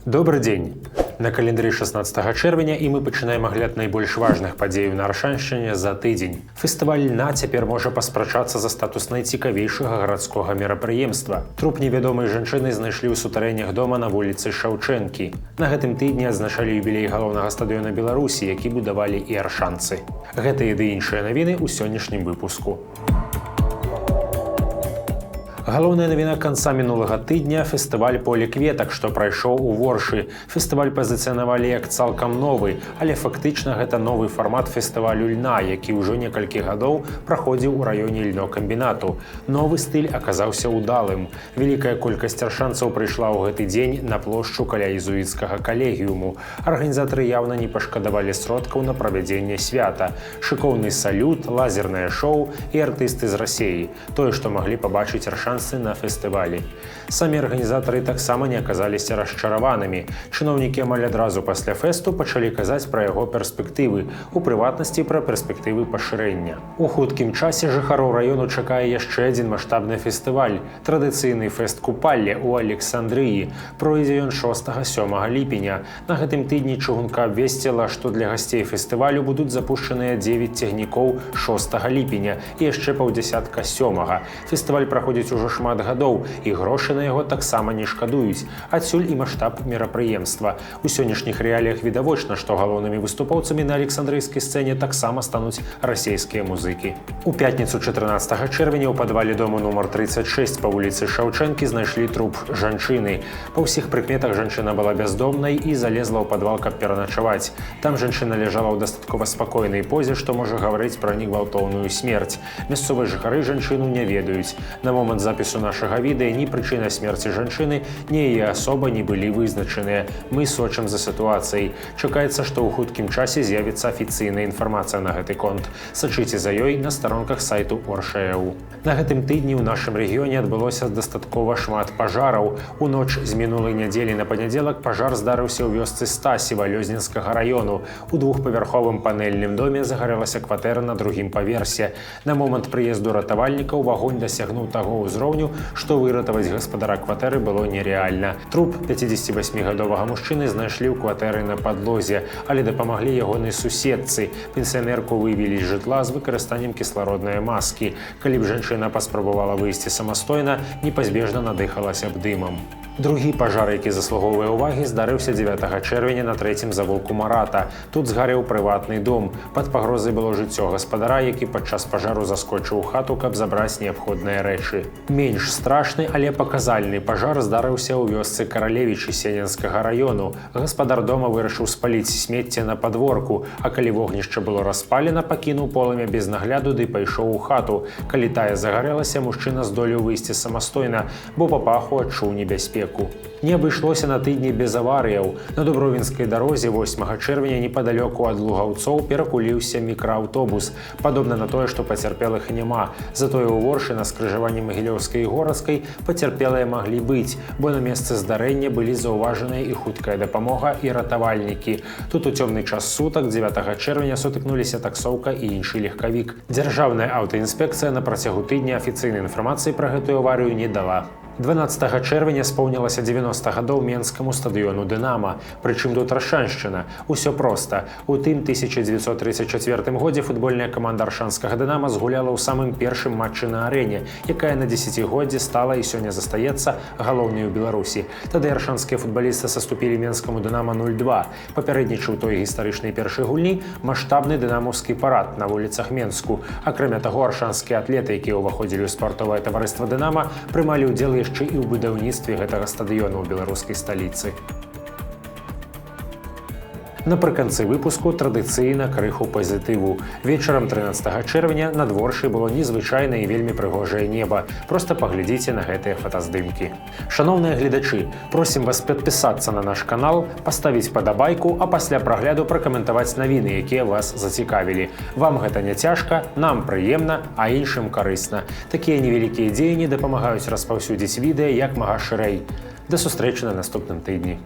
Добрый дзень! На календары 16 чэрвеня і мы пачынаем агляд найбольш важных падзеяў на Аршаншчыне за тыдзень. Фестываль «На» цяпер можа паспрачацца за статус найцікавейшага гарадскога мерапрыемства. Труп невядомай жанчыны знайшлі ў сутарэннях дома на вуліцы Шаўчэнкі. На гэтым тыдні адзначалі юбілей галоўнага стадыёна Беларусі, які будавалі і аршанцы. Гэтыя ды іншыя навіны ў сённяшнім выпуску. Галоўная навіна канца мінулага тыдня – фестываль «Поле кветак», што прайшоў у Воршы. Фестываль пазіцыянавалі як цалкам новы, але фактычна гэта новы фармат фестывалю льна, які ўжо некалькі гадоў праходзіў у раёне льнокамбінату. Новы стыль аказаўся ўдалым. Вялікая колькасць аршанцаў прыйшла ў гэты дзень на плошчу каля езуіцкага калегіуму. Арганізатары яўна не пашкадавалі сродкаў на правядзенне свята. Шыкоўны салют, лазернае шоу і артысты з Расеі. Тое, што маглі пабачыць аршанцы на фестывалі. Самі арганізатары таксама не аказаліся расчараванымі. Чыноўнікі амаль адразу пасля фэсту пачалі казаць пра яго перспектывы, у прыватнасці пра перспектывы пашырэння. У хуткім часе жыхароў раёну чакае яшчэ адзін маштабны фестываль – традыцыйны фэст купалле ў Александрыі. Пройдзе ён 6-7 ліпеня. На гэтым тыдні чыгунка абвесціла, што для гасцей фестывалю будуць запушчаныя 9 цягнікоў 6 ліпеня і яшчэ паўдзясятка 7-га. Фестываль праходзіць ужо шмат гадоў, і грошы на яго таксама не шкадуюць. Адсюль і маштаб мерапрыемства. У сённяшніх рэаліях відавочна, што галоўнымі выступоўцамі на александрыйскай сцэне таксама стануць расейскія музыкі. У пятніцу 14 чэрвеня ў падвале дому нумар 36 па вуліцы Шаўчэнкі знайшлі труп жанчыны. Па ўсіх прыкметах жанчына была бяздомнай і залезла ў падвал, каб пераначаваць. Там жанчына ляжала ў дастаткова спакойнай позе, што можа гаварыць пра негвалтоўную смерць. Мясцовыя жыхары жанчыну не ведаюць. На момант запісу нашага відэа ні прычына смерці жанчыны, ні яе асоба не былі вызначаныя. Мы сочым за сітуацыяй. Чакаецца, што ў хуткім часе з'явіцца афіцыйная інфармацыя на гэты конт. Сачыце за ёй на старонках сайту Орша.eu. На гэтым тыдні ў нашым рэгіёне адбылося дастаткова шмат пажараў. У ноч з мінулай нядзелі на панядзелак пажар здарыўся ў вёсцы Стасева Лёзнінскага раёну. У двухпавярховым панэльным доме загарэлася кватэра на другім паверсе. На момант прыезду ратавальнікаў агонь дасягнуў таго ўзроўню, што выратаваць гаспадара кватэры было нерэальна. Труп 58-гадовага мужчыны знайшлі ў кватэры на падлозе, але дапамаглі ягонай суседцы. Пенсіянерку вывелі з жытла з выкарыстаннем кіслароднай маскі. Калі б жанчына паспрабавала выйсці самастойна, непазбежна надыхалася б дымам. Другі пажар, які заслугоўвае ўвагі, здарыўся 9 чэрвеня на 3-м завулку Марата. Тут згарэў прыватны дом. Пад пагрозай было жыццё гаспадара, які падчас пажару заскочыў у хату, каб забраць неабходныя рэчы. Менш страшны, але паказальны пажар здарыўся ў вёсцы Каралевічы Сененскага раёну. Гаспадар дома вырашыў спаліць смецце на падворку, а калі вогнішча было распалена, пакінуў полымя без нагляду ды пайшоў у хату. Калі тая загарэлася, мужчына здолеў выйсці самастойна, бо па паху адчуў небяспеку. Не абышлося на тыдні без аварыяў. На Дубровінскай дарозе 8 чэрвеня непадалёку ад Лугаўцоў перакуліўся мікрааўтобус. Падобна на тое, што пацярпелых няма. Затое ў Воршы на скрыжаванні Магілёўскай і Горадскай пацярпелыя маглі быць, бо на месцы здарэння былі заўважаныя і хуткая дапамога, і ратавальнікі. Тут у цёмны час сутак 9 чэрвеня сутыкнуліся таксоўка і іншы легкавік. Дзяржаўная аўтаінспекцыя на працягу тыдня афіцыйнай інфармацыі пра гэтую аварыю не дала. 12 чэрвеня споўнілася 90 гадоў менскаму стадыёну «Дынама». Прычым тут аршаншчына. Усё проста. У тым 1934 годзе футбольная каманда аршанскага «Дынама» згуляла ў самым першым матчы на арэне, якая на 10годдзе стала і сёння застаецца галоўнай у Беларусі. Тады аршанскія футбалісты саступілі менскаму «Дынама» 0-2. Папярэднічаў той гістарычнай першай гульні маштабны дынамаўскі парад на вуліцах Менску. Акрамя таго, аршанскія атлеты, якія ўваходзілі ў спартовае таварыства «Дынама», прымалі ўдзел яшчэ і ў будаўніцтве гэтага стадыёна ў беларускай сталіцы. Напрыканцы выпуску традыцыйна крыху пазітыву. Вечарам 13 чэрвеня над Воршай было незвычайнае і вельмі прыгожае неба. Проста паглядзіце на гэтыя фотаздымкі. Шаноўныя гледачы, просім вас падпісацца на наш канал, паставіць падабайку, а пасля прагляду пракаментаваць навіны, якія вас зацікавілі. Вам гэта не цяжка, нам прыемна, а іншым карысна. Такія невялікія дзеянні дапамагаюць распаўсюдзіць відэа як мага шырэй. Да сустрэчы на наступным тыдні.